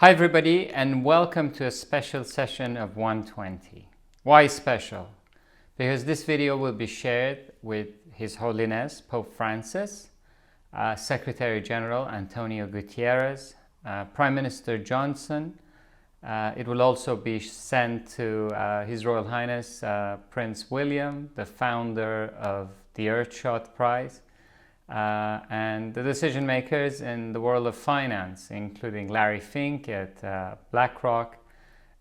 Hi everybody, and welcome to a special session of 120. Why special? Because this video will be shared with His Holiness Pope Francis, Secretary General Antonio Gutierrez, Prime Minister Johnson. It will also be sent to His Royal Highness Prince William, the founder of the Earthshot Prize, and the decision makers in the world of finance, including Larry Fink at BlackRock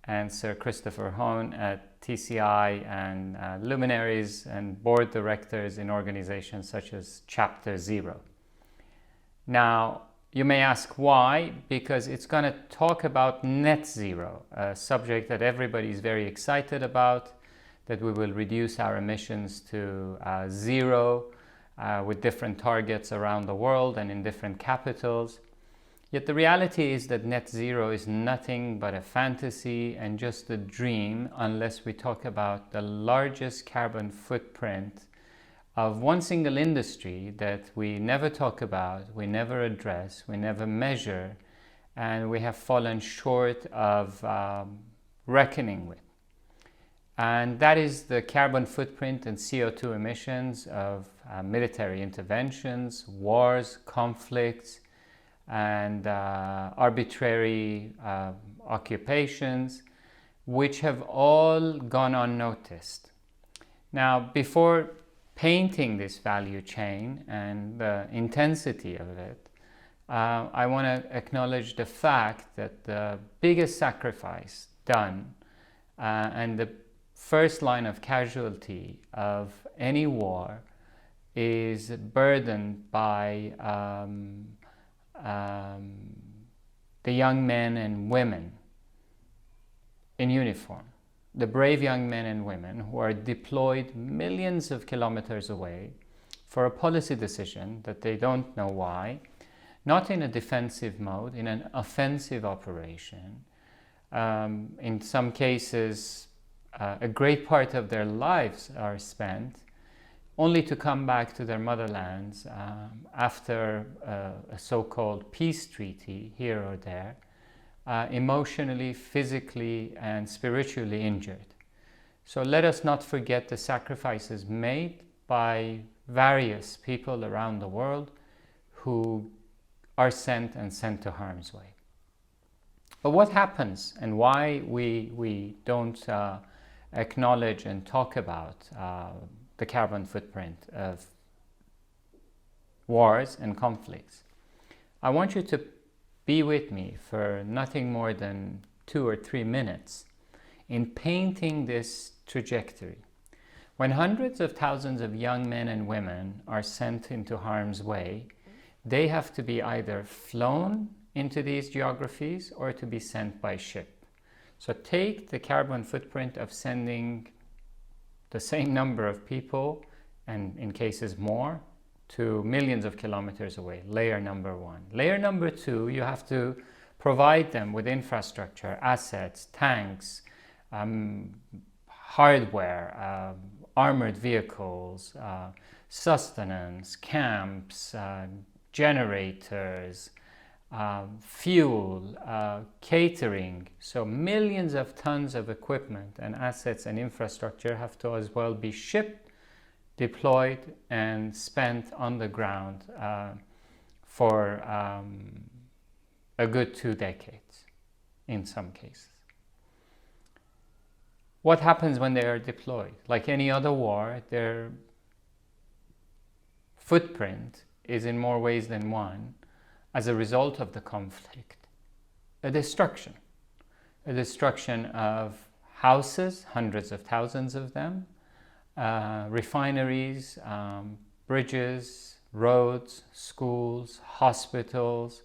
and Sir Christopher Hone at TCI, and luminaries and board directors in organizations such as Chapter Zero. Now, you may ask why? Because it's going to talk about net zero, a subject that everybody is very excited about, that we will reduce our emissions to zero, with different targets around the world and in different capitals. Yet the reality is that net zero is nothing but a fantasy and just a dream unless we talk about the largest carbon footprint of one single industry that we never talk about, we never address, we never measure, and we have fallen short of reckoning with. And that is the carbon footprint and CO2 emissions of military interventions, wars, conflicts, and arbitrary occupations, which have all gone unnoticed. Now, before painting this value chain and the intensity of it, I want to acknowledge the fact that the biggest sacrifice done and the first line of casualty of any war is burdened by the young men and women in uniform, the brave young men and women who are deployed millions of kilometers away for a policy decision that they don't know why, not in a defensive mode, in an offensive operation. In some cases, a great part of their lives are spent only to come back to their motherlands after a so-called peace treaty here or there, emotionally, physically, and spiritually injured. So let us not forget the sacrifices made by various people around the world who are sent to harm's way. But what happens and why we don't acknowledge and talk about the carbon footprint of wars and conflicts? I want you to be with me for nothing more than 2 or 3 minutes in painting this trajectory. When hundreds of thousands of young men and women are sent into harm's way, they have to be either flown into these geographies or to be sent by ship. So take the carbon footprint of sending the same number of people, and in cases more, to millions of kilometers away, layer number one. Layer number two, you have to provide them with infrastructure, assets, tanks, hardware, armored vehicles, sustenance, camps, generators, fuel, catering. So millions of tons of equipment and assets and infrastructure have to as well be shipped, deployed, and spent on the ground for a good 2 decades in some cases. What happens when they are deployed? Like any other war, their footprint is in more ways than one as a result of the conflict. A destruction of houses, hundreds of thousands of them, refineries, bridges, roads, schools, hospitals,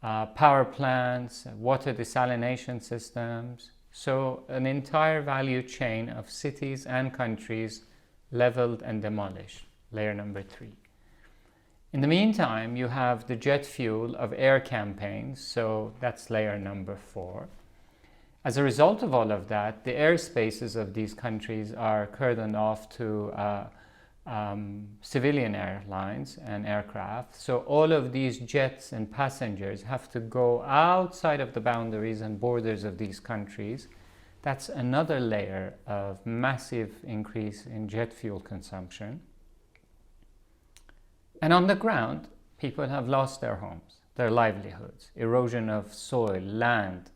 power plants, water desalination systems. So an entire value chain of cities and countries leveled and demolished, layer number 3. In the meantime, you have the jet fuel of air campaigns, so that's layer number 4. As a result of all of that, the airspaces of these countries are cordoned off to civilian airlines and aircraft. So all of these jets and passengers have to go outside of the boundaries and borders of these countries. That's another layer of massive increase in jet fuel consumption. And on the ground, people have lost their homes, their livelihoods, erosion of soil, land,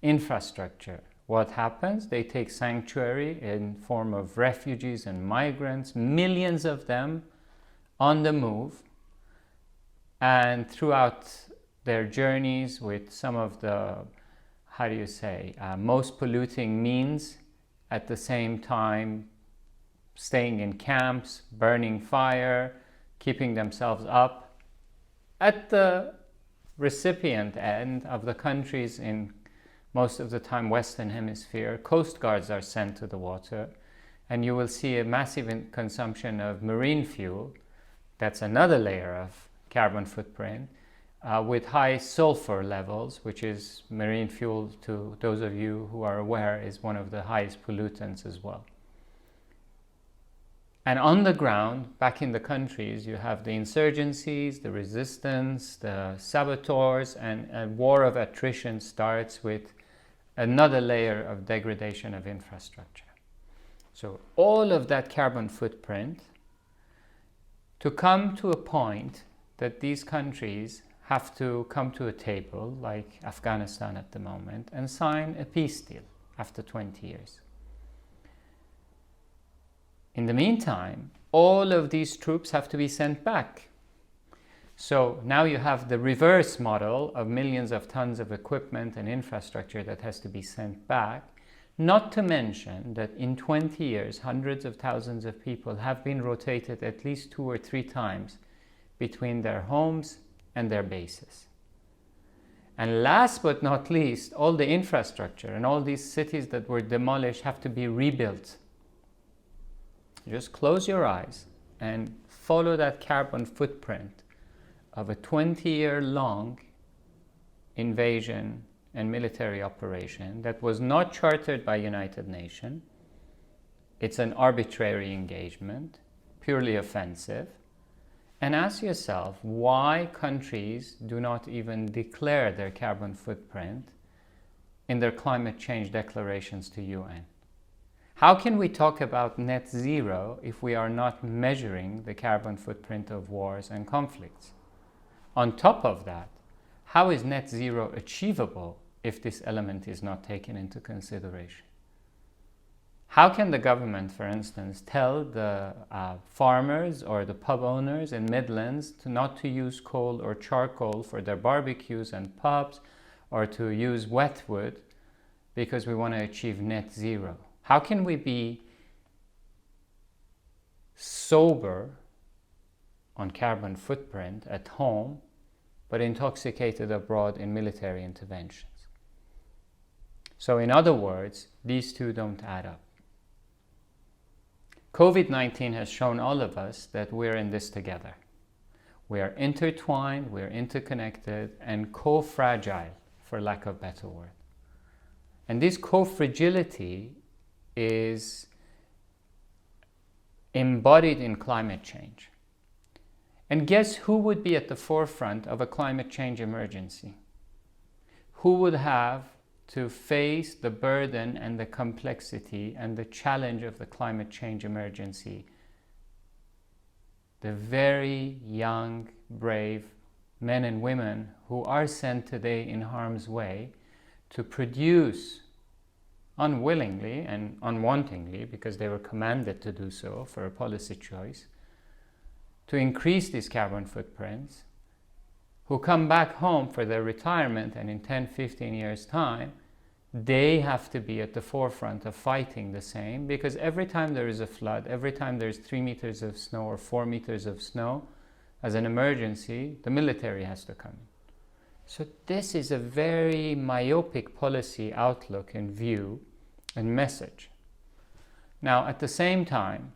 infrastructure. What happens? They take sanctuary in form of refugees and migrants, millions of them on the move, and throughout their journeys with some of the, most polluting means, at the same time staying in camps, burning fire, keeping themselves up. At the recipient end of the countries in most of the time Western Hemisphere, coast guards are sent to the water, and you will see a massive consumption of marine fuel. That's another layer of carbon footprint, with high sulfur levels, which is marine fuel, to those of you who are aware, is one of the highest pollutants as well. And on the ground, back in the countries, you have the insurgencies, the resistance, the saboteurs, and a war of attrition starts with another layer of degradation of infrastructure. So all of that carbon footprint, to come to a point that these countries have to come to a table, like Afghanistan at the moment, and sign a peace deal after 20 years. In the meantime, all of these troops have to be sent back. So now you have the reverse model of millions of tons of equipment and infrastructure that has to be sent back, not to mention that in 20 years, hundreds of thousands of people have been rotated at least 2 or 3 times between their homes and their bases. And last but not least, all the infrastructure and all these cities that were demolished have to be rebuilt. Just close your eyes and follow that carbon footprint of a 20-year-long invasion and military operation that was not chartered by United Nations. It's an arbitrary engagement, purely offensive. And ask yourself why countries do not even declare their carbon footprint in their climate change declarations to UN. How can we talk about net zero if we are not measuring the carbon footprint of wars and conflicts? On top of that, how is net zero achievable if this element is not taken into consideration? How can the government, for instance, tell the farmers or the pub owners in Midlands not to use coal or charcoal for their barbecues and pubs, or to use wet wood because we want to achieve net zero? How can we be sober on carbon footprint at home, but intoxicated abroad in military interventions? So in other words, these two don't add up. COVID-19 has shown all of us that we're in this together. We are intertwined, we're interconnected, and co-fragile, for lack of a better word. And this co-fragility is embodied in climate change. And guess who would be at the forefront of a climate change emergency? Who would have to face the burden and the complexity and the challenge of the climate change emergency? The very young, brave men and women who are sent today in harm's way to produce unwillingly and unwantingly, because they were commanded to do so for a policy choice, to increase these carbon footprints, who come back home for their retirement, and in 10, 15 years' time, they have to be at the forefront of fighting the same, because every time there is a flood, every time there's 3 meters of snow or 4 meters of snow, as an emergency, the military has to come in. So this is a very myopic policy outlook and view and message. Now, at the same time,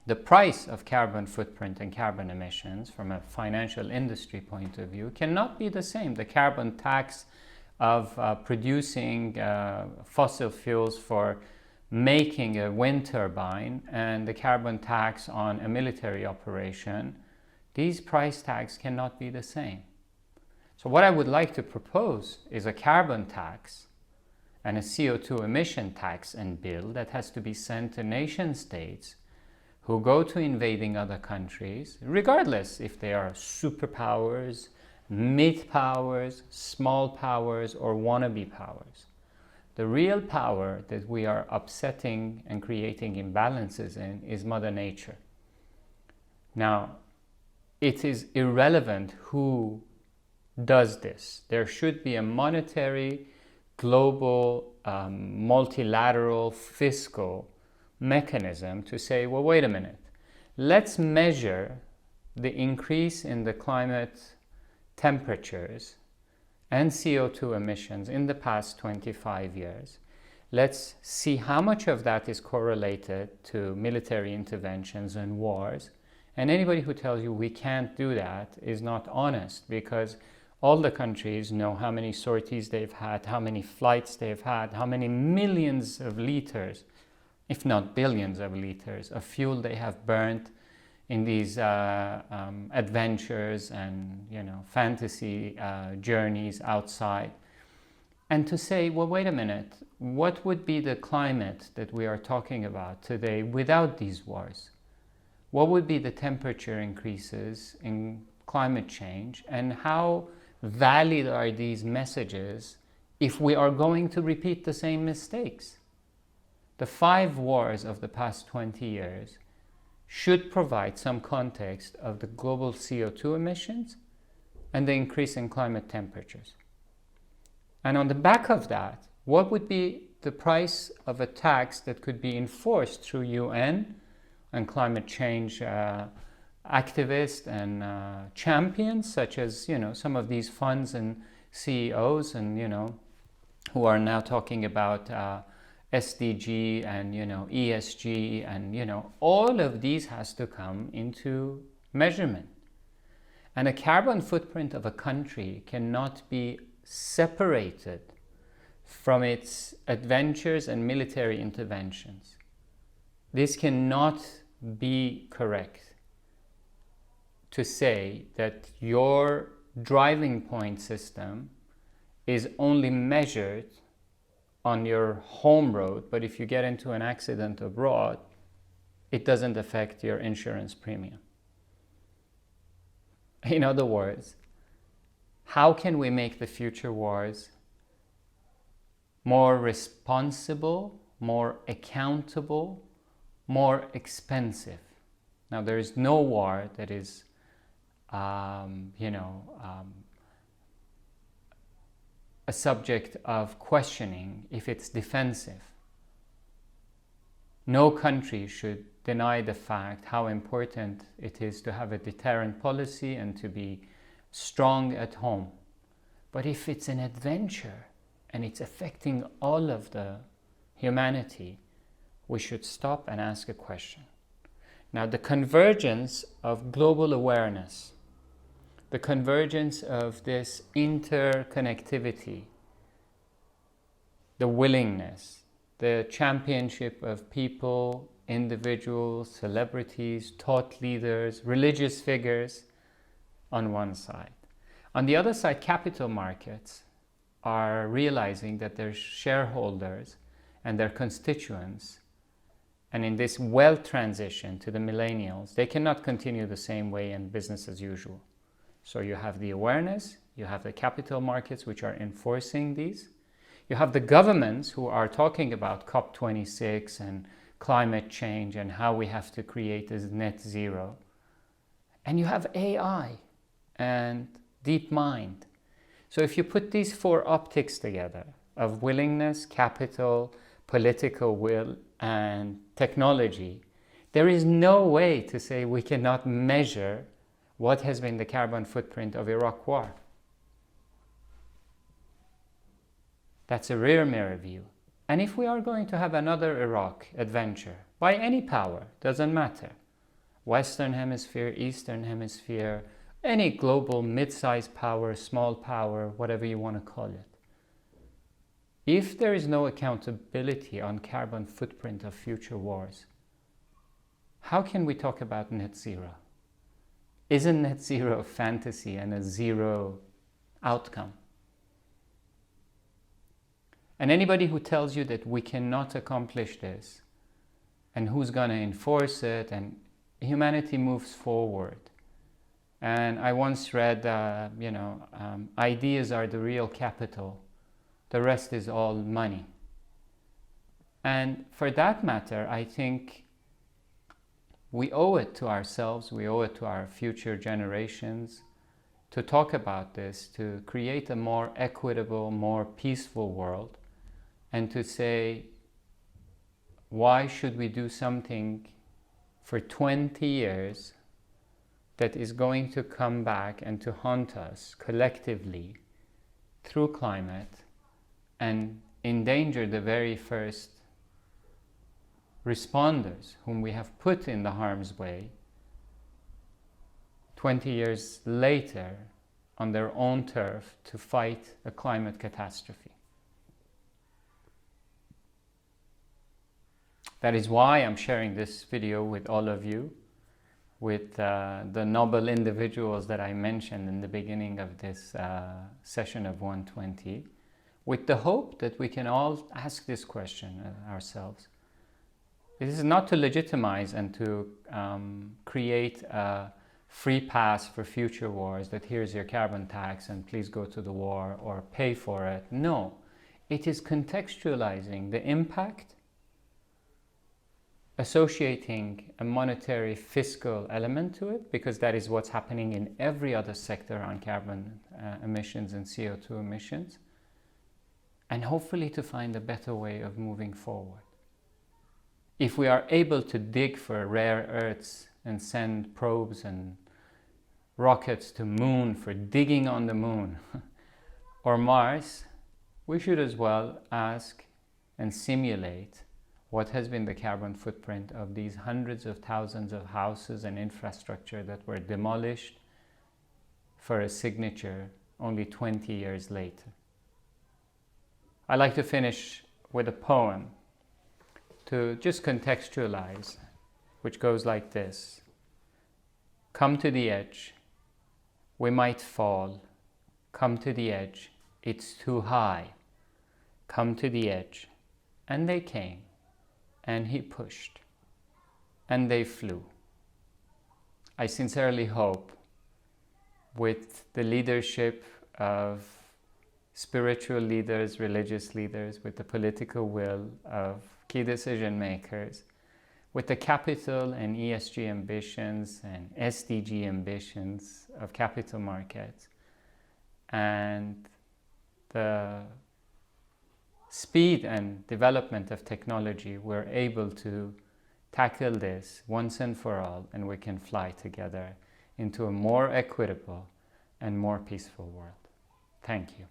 the price of carbon footprint and carbon emissions from a financial industry point of view cannot be the same. The carbon tax of producing fossil fuels for making a wind turbine and the carbon tax on a military operation, these price tags cannot be the same. So what I would like to propose is a carbon tax and a CO2 emission tax and bill that has to be sent to nation states who go to invading other countries, regardless if they are superpowers, mid-powers, small powers, or wannabe powers. The real power that we are upsetting and creating imbalances in is Mother Nature. Now, it is irrelevant who does this. There should be a monetary, global, multilateral, fiscal mechanism to say, well, wait a minute, let's measure the increase in the climate temperatures and CO2 emissions in the past 25 years. Let's see how much of that is correlated to military interventions and wars. And anybody who tells you we can't do that is not honest, because all the countries know how many sorties they've had, how many flights they've had, how many millions of liters, if not billions of liters, of fuel they have burnt in these adventures and fantasy journeys outside. And to say, well, wait a minute, what would be the climate that we are talking about today without these wars? What would be the temperature increases in climate change, and how valid are these messages if we are going to repeat the same mistakes? The 5 wars of the past 20 years should provide some context of the global CO2 emissions and the increase in climate temperatures. And on the back of that, what would be the price of a tax that could be enforced through UN and climate change activists and champions, such as some of these funds and CEOs, and who are now talking about SDG and ESG, and all of these has to come into measurement. And a carbon footprint of a country cannot be separated from its adventures and military interventions. This cannot be correct to say that your driving point system is only measured on your home road, but if you get into an accident abroad, it doesn't affect your insurance premium. In other words, how can we make the future wars more responsible, more accountable, more expensive? Now, there is no war that is, a subject of questioning if it's defensive. No country should deny the fact how important it is to have a deterrent policy and to be strong at home. But if it's an adventure and it's affecting all of the humanity, we should stop and ask a question. Now, the convergence of global awareness, the convergence of this interconnectivity, the willingness, the championship of people, individuals, celebrities, thought leaders, religious figures on one side. On the other side, capital markets are realizing that their shareholders and their constituents, and in this wealth transition to the millennials, they cannot continue the same way in business as usual. So you have the awareness, you have the capital markets which are enforcing these, you have the governments who are talking about COP26 and climate change and how we have to create this net zero, and you have AI and deep mind. So if you put these 4 optics together of willingness, capital, political will, and technology, there is no way to say we cannot measure what has been the carbon footprint of Iraq war. That's a rear mirror view. And if we are going to have another Iraq adventure, by any power, doesn't matter, Western Hemisphere, Eastern Hemisphere, any global mid-sized power, small power, whatever you want to call it, If there is no accountability on carbon footprint of future wars, how can we talk about net zero? Isn't net zero a fantasy and a zero outcome? And anybody who tells you that we cannot accomplish this, and who's going to enforce it, and humanity moves forward. And I once read, ideas are the real capital. The rest is all money. And for that matter, I think we owe it to ourselves, we owe it to our future generations to talk about this, to create a more equitable, more peaceful world, and to say, why should we do something for 20 years that is going to come back and to haunt us collectively through climate and endanger the very first responders whom we have put in the harm's way 20 years later on their own turf to fight a climate catastrophe. That is why I'm sharing this video with all of you, with the noble individuals that I mentioned in the beginning of this session of 120, with the hope that we can all ask this question ourselves. This is not to legitimize and to create a free pass for future wars, that here's your carbon tax and please go to the war or pay for it. No, it is contextualizing the impact, associating a monetary fiscal element to it, because that is what's happening in every other sector on carbon emissions and CO2 emissions, and hopefully to find a better way of moving forward. If we are able to dig for rare earths and send probes and rockets to moon for digging on the moon or Mars, we should as well ask and simulate what has been the carbon footprint of these hundreds of thousands of houses and infrastructure that were demolished for a signature only 20 years later. I like to finish with a poem to just contextualize, which goes like this. Come to the edge, we might fall. Come to the edge, it's too high. Come to the edge. And they came. And he pushed, and they flew. I sincerely hope, with the leadership of spiritual leaders, religious leaders, with the political will of key decision makers, with the capital and ESG ambitions and SDG ambitions of capital markets, and the speed and development of technology, we're able to tackle this once and for all, and we can fly together into a more equitable and more peaceful world. Thank you.